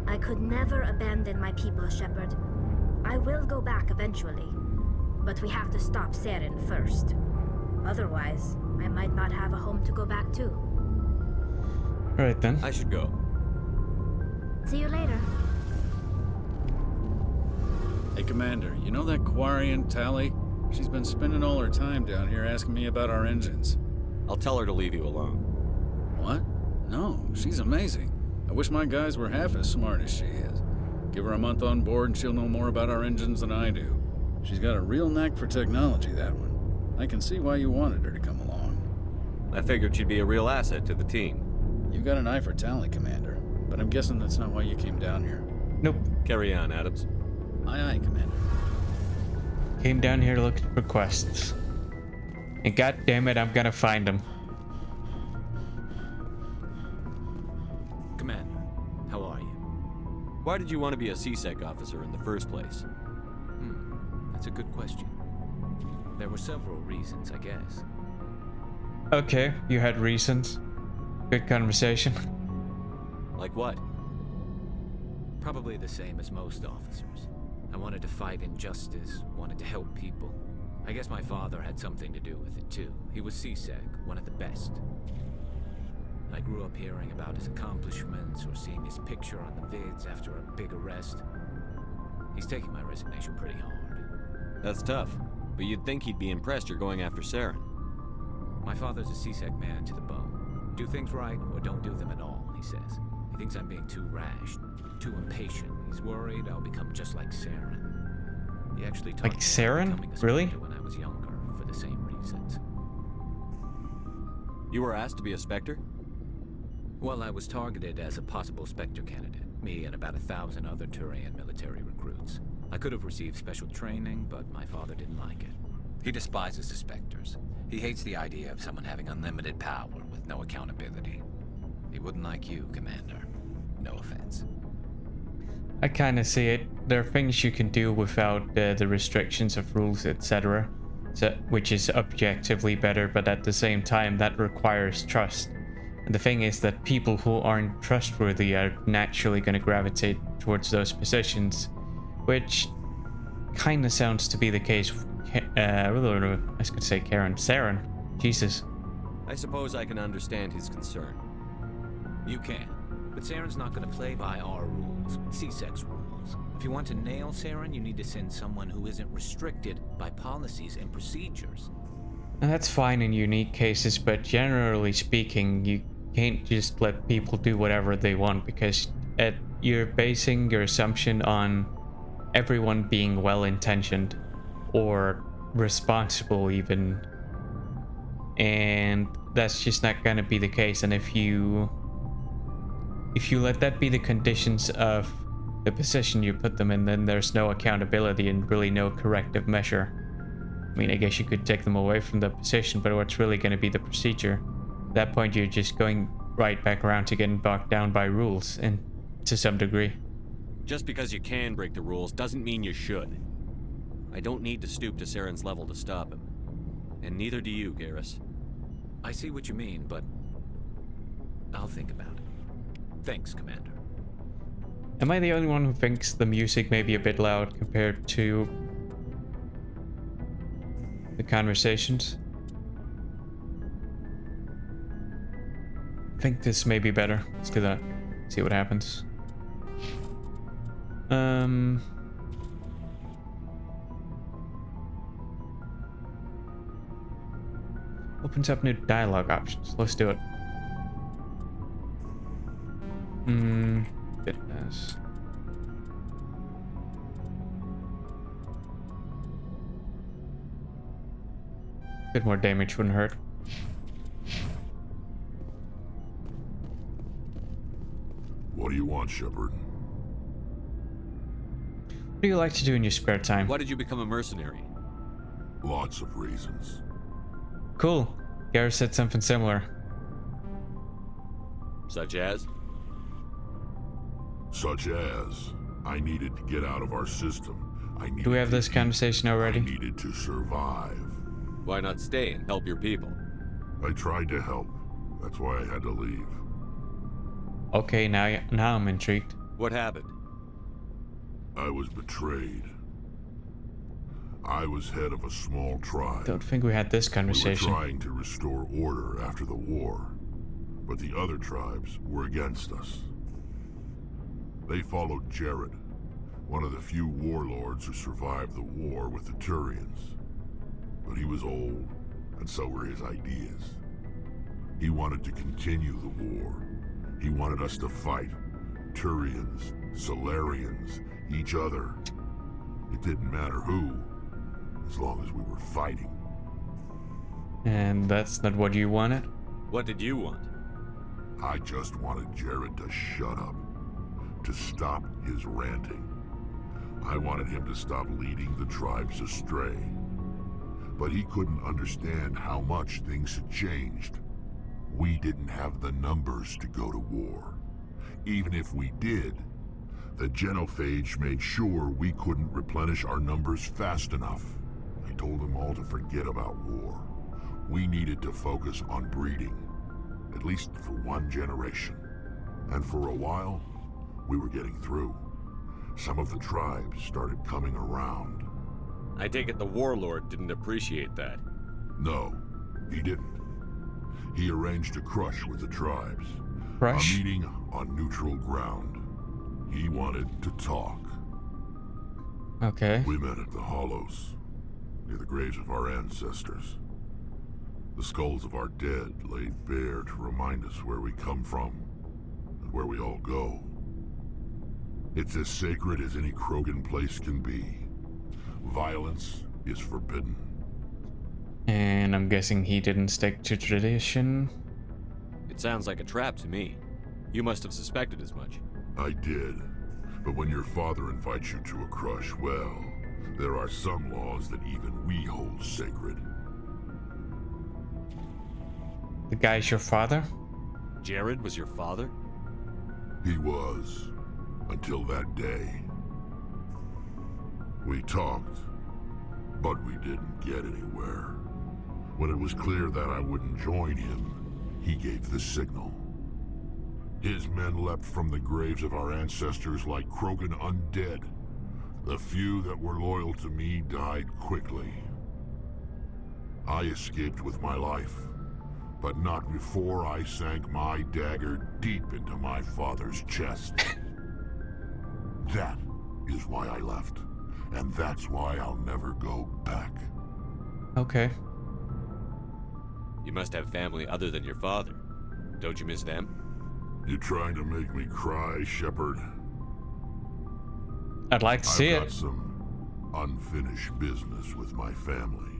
I could never abandon my people, Shepard. I will go back eventually, but we have to stop Saren first. Otherwise, I might not have a home to go back to. Right then. I should go. See you later. Hey, Commander, you know that Quarian, Tally? She's been spending all her time down here asking me about our engines. I'll tell her to leave you alone. What? No, she's amazing. I wish my guys were half as smart as she is. Give her a month on board and she'll know more about our engines than I do. She's got a real knack for technology, that one. I can see why you wanted her to come along. I figured she'd be a real asset to the team. You got an eye for Tally, Commander, but I'm guessing that's not why you came down here. Nope. Carry on, Adams. Aye, aye, Commander. Came down here looking for quests. And god damn it, I'm gonna find them. Commander, how are you? Why did you want to be a CSEC officer in the first place? That's a good question. There were several reasons, I guess. Okay, you had reasons. Good conversation. Like what? Probably the same as most officers. I wanted to fight injustice, wanted to help people. I guess my father had something to do with it too. He was CSEC, one of the best. I grew up hearing about his accomplishments or seeing his picture on the vids after a big arrest. He's taking my resignation pretty hard. That's tough, but you'd think he'd be impressed you're going after Saren. My father's a CSEC man to the bone. Do things right or don't do them at all, he says. He thinks I'm being too rash, too impatient. He's worried I'll become just like Saren. He actually taught like me Saren? becoming a Really? Spectre when I was younger for the same reasons. You were asked to be a Spectre? Well, I was targeted as a possible Spectre candidate. Me and about 1,000 other Turian military recruits. I could have received special training, but my father didn't like it. He despises the Spectres. He hates the idea of someone having unlimited power with no accountability. He wouldn't like you, Commander. No offense. I kinda see it. There are things you can do without the restrictions of rules, etc. So, which is objectively better, but at the same time that requires trust. And the thing is that people who aren't trustworthy are naturally going to gravitate towards those positions, which kind of sounds to be the case with, I could say Saren. Jesus. I suppose I can understand his concern. You can. But Saren's not going to play by our rules, CSEC's rules. If you want to nail Saren, you need to send someone who isn't restricted by policies and procedures. And that's fine in unique cases, but generally speaking, you can't just let people do whatever they want, because you're basing your assumption on everyone being well-intentioned or responsible even, and that's just not gonna be the case. And if you let that be the conditions of the position you put them in, then there's no accountability and really no corrective measure. I mean, I guess you could take them away from the position, but what's really going to be the procedure? At that point, you're just going right back around to getting bogged down by rules, and to some degree. Just because you can break the rules doesn't mean you should. I don't need to stoop to Saren's level to stop him. And neither do you, Garrus. I see what you mean, but I'll think about it. Thanks, Commander. Am I the only one who thinks the music may be a bit loud compared to the conversations? I think this may be better. Let's do that. See what happens. Opens up new dialogue options. Let's do it. Fitness. Bit more damage wouldn't hurt. What do you want, Shepard? What do you like to do in your spare time? Why did you become a mercenary? Lots of reasons. Cool. Garrett said something similar. Such as? Such as, I needed to get out of our system. Do we have this conversation already? I needed to survive. Why not stay and help your people? I tried to help. That's why I had to leave. Okay, now I'm intrigued. What happened? I was betrayed. I was head of a small tribe. Don't think we had this conversation. We were trying to restore order after the war, but the other tribes were against us. They followed Jared, one of the few warlords who survived the war with the Turians. But he was old, and so were his ideas. He wanted to continue the war. He wanted us to fight. Turians, Solarians, each other. It didn't matter who, as long as we were fighting. And that's not what you wanted? What did you want? I just wanted Jared to shut up, to stop his ranting. I wanted him to stop leading the tribes astray. But he couldn't understand how much things had changed. We didn't have the numbers to go to war. Even if we did, the genophage made sure we couldn't replenish our numbers fast enough. I told them all to forget about war. We needed to focus on breeding, at least for one generation. And for a while, we were getting through. Some of the tribes started coming around. I take it the warlord didn't appreciate that. No, he didn't. He arranged a crush with the tribes. Crush? A meeting on neutral ground. He wanted to talk. Okay. We met at the Hollows, near the graves of our ancestors. The skulls of our dead laid bare to remind us where we come from and where we all go. It's as sacred as any Krogan place can be. Violence is forbidden. And I'm guessing he didn't stick to tradition. It sounds like a trap to me. You must have suspected as much. I did. But when your father invites you to a crush, well, there are some laws that even we hold sacred. The guy's your father? Jared was your father? He was. Until that day. We talked, but we didn't get anywhere. When it was clear that I wouldn't join him, he gave the signal. His men leapt from the graves of our ancestors like Krogan undead. The few that were loyal to me died quickly. I escaped with my life, but not before I sank my dagger deep into my father's chest. That is why I left, and that's why I'll never go back. Okay. You must have family other than your father. Don't you miss them? You trying to make me cry, Shepard? I'd like to see it. I've got some unfinished business with my family,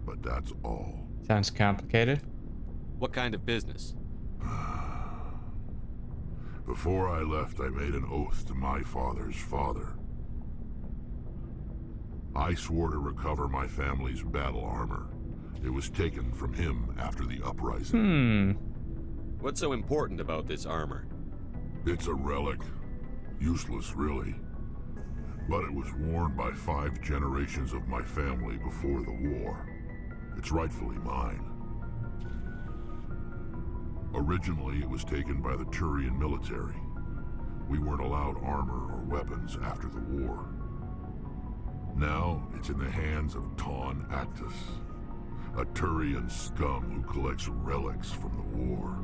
but that's all. Sounds complicated. What kind of business? Before I left, I made an oath to my father's father. I swore to recover my family's battle armor. It was taken from him after the uprising. What's so important about this armor? It's a relic. Useless, really. But it was worn by 5 generations of my family before the war. It's rightfully mine. Originally, it was taken by the Turian military. We weren't allowed armor or weapons after the war. Now, it's in the hands of Taun Actus, a Turian scum who collects relics from the war.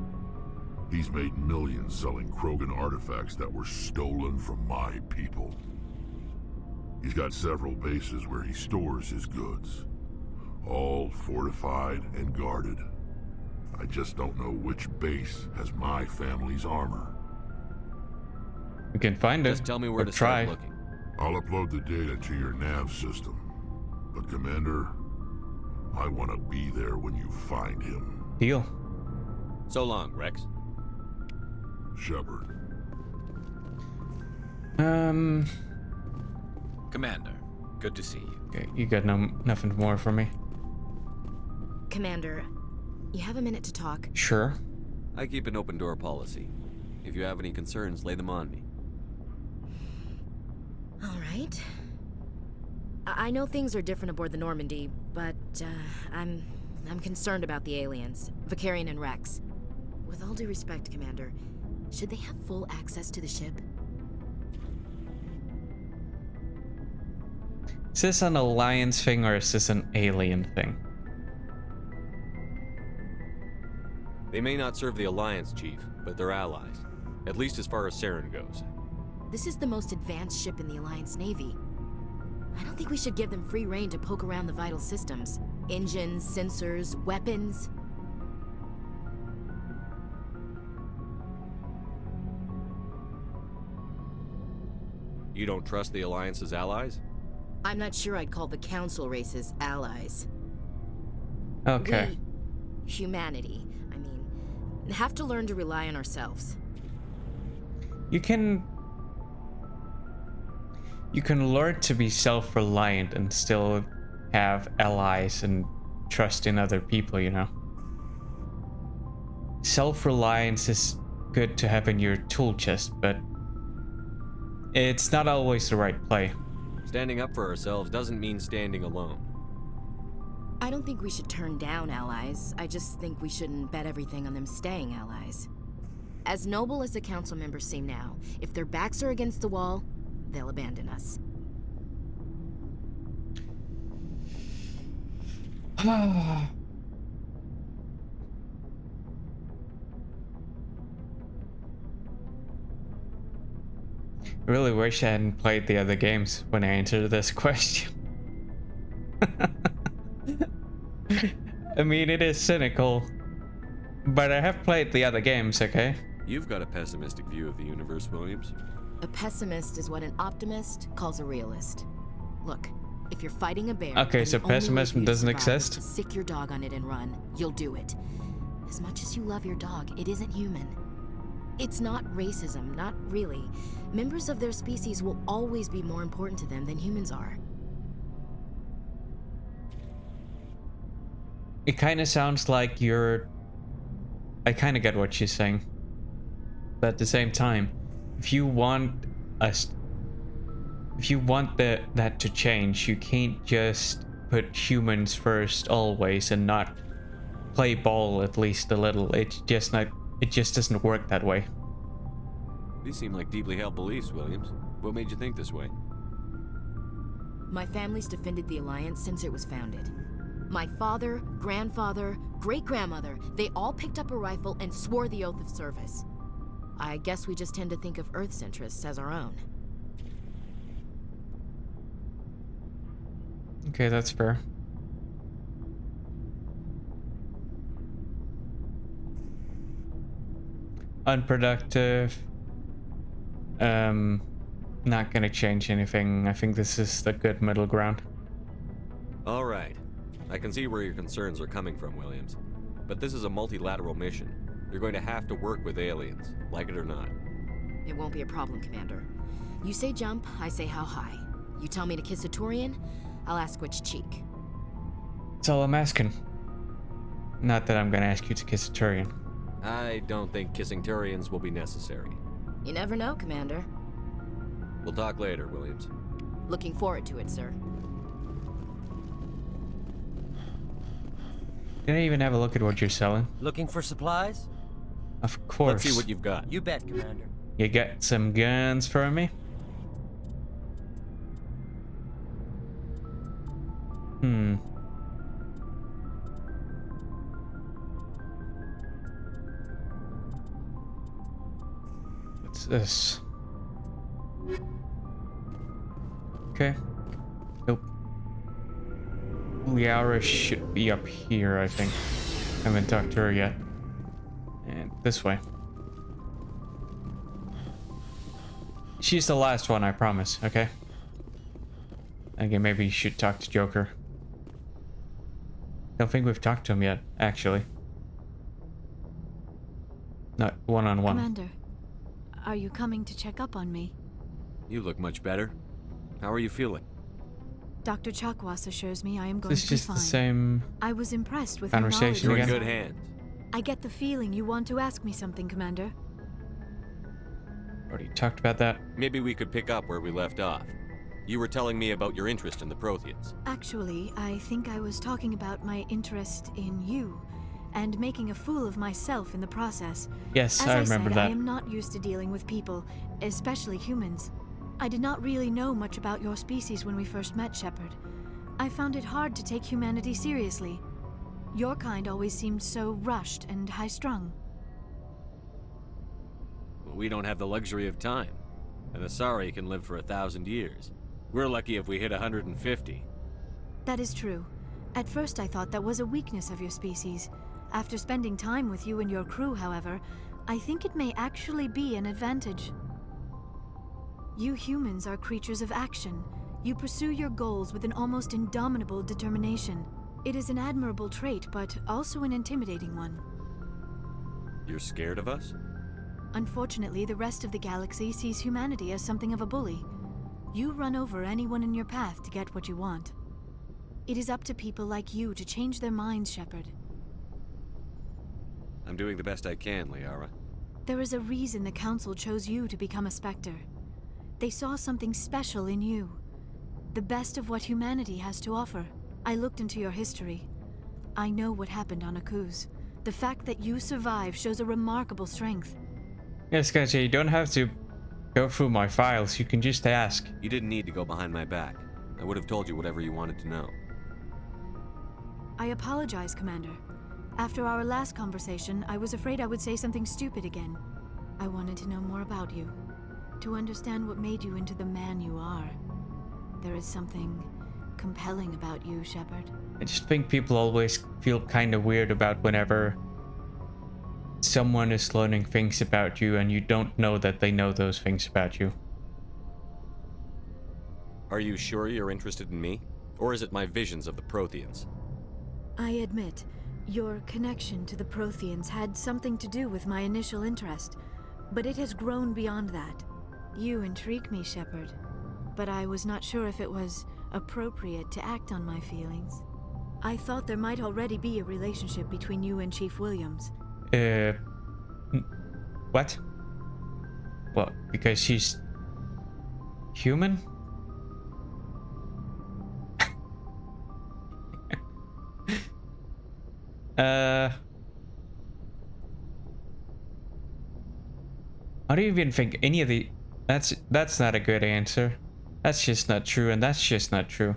He's made millions selling Krogan artifacts that were stolen from my people. He's got several bases where he stores his goods, all fortified and guarded. I just don't know which base has my family's armor. We can find it. Just tell me where to try. start looking. I'll upload the data to your nav system. But Commander, I want to be there when you find him. Deal. So long, Rex. Shepard. Commander, good to see you. Okay, you got nothing more for me? Commander, you have a minute to talk? Sure. I keep an open door policy. If you have any concerns, lay them on me. All right. I know things are different aboard the Normandy, but I'm concerned about the aliens, Vicarian and Rex. With all due respect, Commander, should they have full access to the ship? Is this an alliance thing or is this an alien thing? They may not serve the Alliance, Chief, but they're allies. At least as far as Saren goes. This is the most advanced ship in the Alliance Navy. I don't think we should give them free rein to poke around the vital systems. Engines, sensors, weapons. You don't trust the Alliance's allies? I'm not sure I'd call the Council races allies. Okay. We, humanity, I mean, have to learn to rely on ourselves. You can learn to be self-reliant and still have allies and trust in other people, you know. Self-reliance is good to have in your tool chest, but it's not always the right play. Standing up for ourselves doesn't mean standing alone. I don't think we should turn down allies. I just think we shouldn't bet everything on them staying allies. As noble as the council members seem now, if their backs are against the wall, they'll abandon us. I really wish I hadn't played the other games when I answered this question. I mean, it is cynical, but I have played the other games, okay? You've got a pessimistic view of the universe, Williams. A pessimist is what an optimist calls a realist. Look, if you're fighting a bear, Okay, and so the only way pessimism for you to doesn't survive is exist? to sick your dog on it and run, you'll do it. As much as you love your dog, it isn't human. It's not racism, not really. Members of their species will always be more important to them than humans are. It kind of sounds like you're... I kind of get what she's saying. But at the same time, if you want us... If you want that to change, you can't just put humans first always and not play ball at least a little. It's just not... It just doesn't work that way. These seem like deeply held beliefs, Williams. What made you think this way? My family's defended the Alliance since it was founded. My father, grandfather, great-grandmother, they all picked up a rifle and swore the oath of service. I guess we just tend to think of Earth's interests as our own. Okay, that's fair. Unproductive. Not gonna change anything. I think this is the good middle ground. All right. I can see where your concerns are coming from, Williams. But this is a multilateral mission. You're going to have to work with aliens, like it or not. It won't be a problem, Commander. You say jump, I say how high. You tell me to kiss a Turian, I'll ask which cheek. That's all I'm asking. Not that I'm gonna ask you to kiss a Turian. I don't think kissing Turians will be necessary. You never know, Commander. We'll talk later, Williams. Looking forward to it, sir. Can I even have a look at what you're selling? Looking for supplies? Of course. Let's see what you've got. You bet, Commander. You got some guns for me? What's this? Okay. Nope. Liara should be up here, I think. Haven't talked to her yet. And this way. She's the last one, I promise, okay? Again, maybe you should talk to Joker. Don't think we've talked to him yet, actually. Not one-on-one. Commander, are you coming to check up on me? You look much better. How are you feeling? Dr. Chakwas assures me I am going It's to be just fine. the same I was impressed with your knowledge. conversation You're in again. good hands. I get the feeling you want to ask me something, Commander. Already talked about that. Maybe we could pick up where we left off. You were telling me about your interest in the Protheans. Actually, I think I was talking about my interest in you, and making a fool of myself in the process. Yes, As I I remember said, that. I am not used to dealing with people, especially humans. I did not really know much about your species when we first met, Shepard. I found it hard to take humanity seriously. Your kind always seemed so rushed and high-strung. We don't have the luxury of time. An Asari can live for 1,000 years. We're lucky if we hit 150. That is true. At first I thought that was a weakness of your species. After spending time with you and your crew, however, I think it may actually be an advantage. You humans are creatures of action. You pursue your goals with an almost indomitable determination. It is an admirable trait, but also an intimidating one. You're scared of us? Unfortunately, the rest of the galaxy sees humanity as something of a bully. You run over anyone in your path to get what you want. It is up to people like you to change their minds, Shepard. I'm doing the best I can, Liara. There is a reason the Council chose you to become a Spectre. They saw something special in you. The best of what humanity has to offer. I looked into your history. I know what happened on Akuz. The fact that you survived shows a remarkable strength. Yes, guys, you don't have to go through my files. You can just ask. You didn't need to go behind my back. I would have told you whatever you wanted to know. I apologize, Commander. After our last conversation, I was afraid I would say something stupid again. I wanted to know more about you. To understand what made you into the man you are. There is something compelling about you, Shepard. I just think people always feel kind of weird about whenever someone is learning things about you and you don't know that they know those things about you. Are you sure you're interested in me? Or is it my visions of the Protheans? I admit, your connection to the Protheans had something to do with my initial interest, but it has grown beyond that. You intrigue me, Shepard, but I was not sure if it was appropriate to act on my feelings. I thought there might already be a relationship between you and Chief Williams. What? Well, because she's human? I don't even think any of the... That's not a good answer. That's just not true, and that's just not true.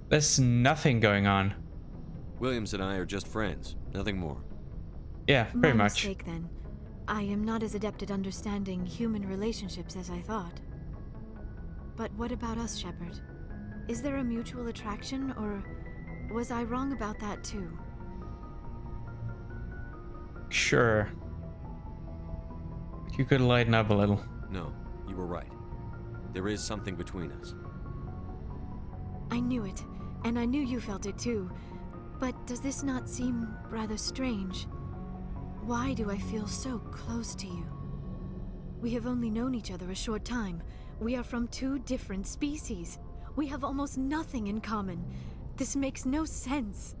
There's nothing going on. Williams and I are just friends, nothing more. Yeah, pretty My much. mistake, then. I am not as adept at understanding human relationships as I thought. But what about us, Shepard? Is there a mutual attraction, or was I wrong about that too? Sure. You could lighten up a little. No, you were right. There is something between us. I knew it, and I knew you felt it too. But does this not seem rather strange? Why do I feel so close to you? We have only known each other a short time. We are from two different species. We have almost nothing in common. This makes no sense.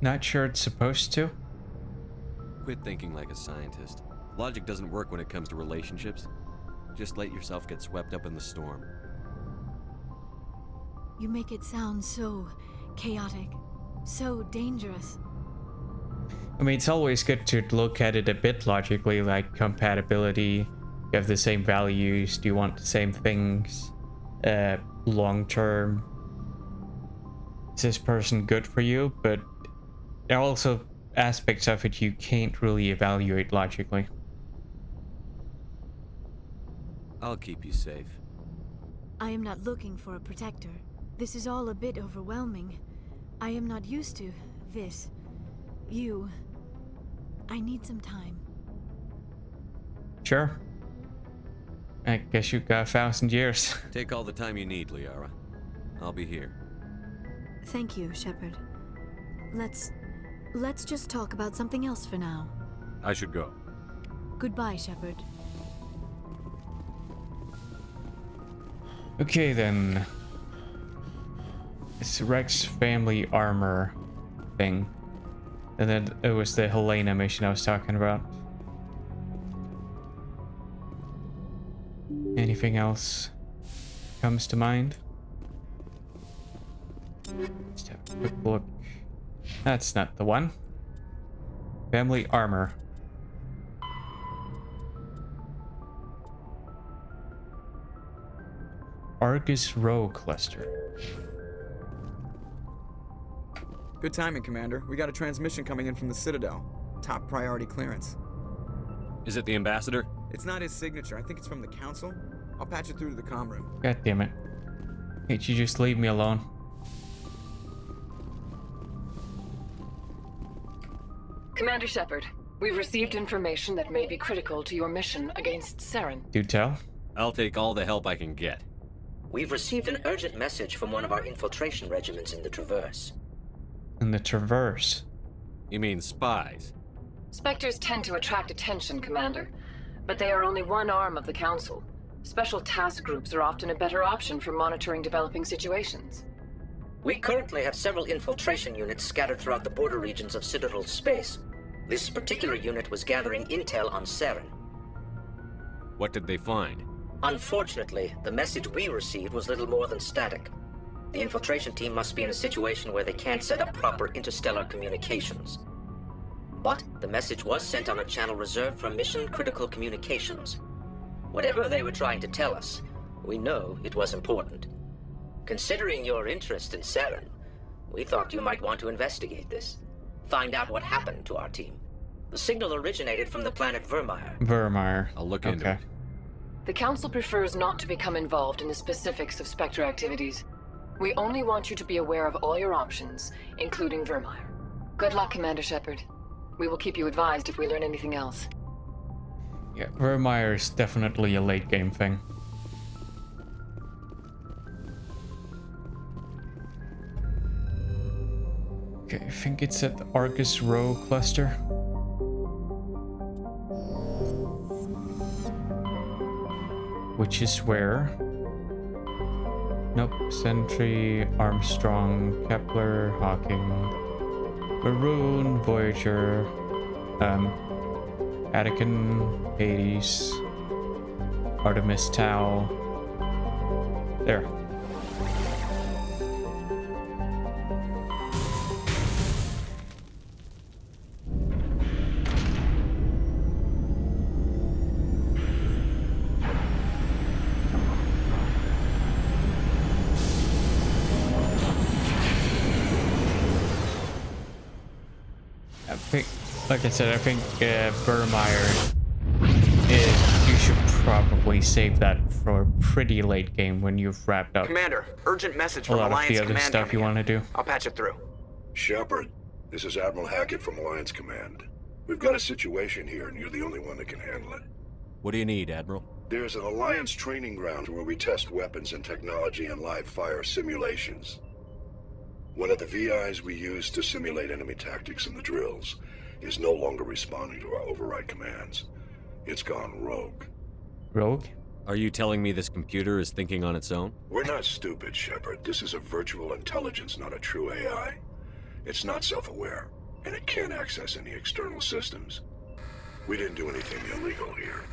Not sure it's supposed to? Quit thinking like a scientist. Logic doesn't work when it comes to relationships. Just let yourself get swept up in the storm. You make it sound so chaotic, so dangerous. I mean, it's always good to look at it a bit logically, like compatibility. You have the same values. Do you want the same things? Long term. Is this person good for you? But there are also aspects of it you can't really evaluate logically. I'll keep you safe. I am not looking for a protector. This is all a bit overwhelming. I am not used to this. I need some time. Sure. I guess you got 1,000 years. Take all the time you need, Liara. I'll be here. Thank you, Shepard. Let's just talk about something else for now. I should go. Goodbye, Shepard. Okay then. It's Rex family armor thing. And then it was the Helena mission I was talking about. Anything else comes to mind? Just have a quick look. That's not the one. Family armor. Argus Row cluster. Good timing, Commander. We got a transmission coming in from the Citadel. Top priority clearance. Is it the Ambassador? It's not his signature. I think it's from the Council. I'll patch it through to the comm room. God damn it. Can't you just leave me alone? Commander Shepard, we've received information that may be critical to your mission against Saren. Do tell. I'll take all the help I can get. We've received an urgent message from one of our infiltration regiments in the Traverse. In the Traverse? You mean spies? Spectres tend to attract attention, Commander, but they are only one arm of the Council. Special task groups are often a better option for monitoring developing situations. We currently have several infiltration units scattered throughout the border regions of Citadel space. This particular unit was gathering intel on Saren. What did they find? Unfortunately, the message we received was little more than static. The infiltration team must be in a situation where they can't set up proper interstellar communications. But the message was sent on a channel reserved for mission-critical communications. Whatever they were trying to tell us, we know it was important. Considering your interest in Saren, we thought you might want to investigate this. Find out what happened to our team. The signal originated from the planet Vermeer. Vermeer. I'll look into it. The Council prefers not to become involved in the specifics of Spectre activities. We only want you to be aware of all your options, including Vermeer. Good luck, Commander Shepard. We will keep you advised if we learn anything else. Yeah, Vermeer is definitely a late game thing. Okay, I think it's at the Argus Row cluster. Which is where? Nope. Sentry, Armstrong, Kepler, Hawking, Maroon, Voyager, Attican, Hades, Artemis Tau. There. Like I said, I think Vermeer is. You should probably save that for a pretty late game when you've wrapped up Commander, urgent message a from lot of Alliance the other Command stuff you want to do. I'll patch it through. Shepard, this is Admiral Hackett from Alliance Command. We've got a situation here, and you're the only one that can handle it. What do you need, Admiral? There's an Alliance training ground where we test weapons and technology in live fire simulations. One of the VIs we use to simulate enemy tactics in the drills is no longer responding to our override commands. It's gone rogue. Rogue? Are you telling me this computer is thinking on its own? We're not stupid, Shepard. This is a virtual intelligence, not a true AI. It's not self-aware, and it can't access any external systems. We didn't do anything illegal here.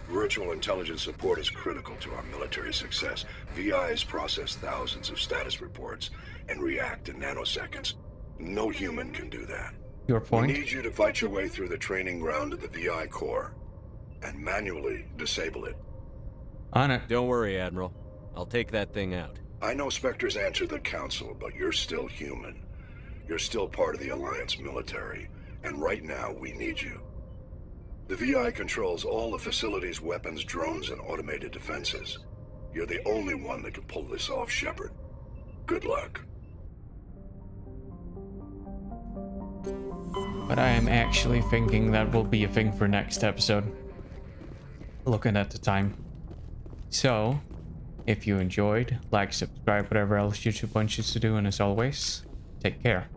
Virtual intelligence support is critical to our military success. VIs process thousands of status reports and react in nanoseconds. No human can do that. Your point? We need you to fight your way through the training ground of the VI core and manually disable it. On it. Don't worry, Admiral. I'll take that thing out. I know Spectres answer the Council, but you're still human. You're still part of the Alliance military, and right now we need you. The VI controls all the facility's weapons, drones, and automated defenses. You're the only one that can pull this off, Shepard. Good luck. But I am actually thinking that will be a thing for next episode. Looking at the time. So, if you enjoyed, like, subscribe, whatever else YouTube wants you to do, and as always, take care.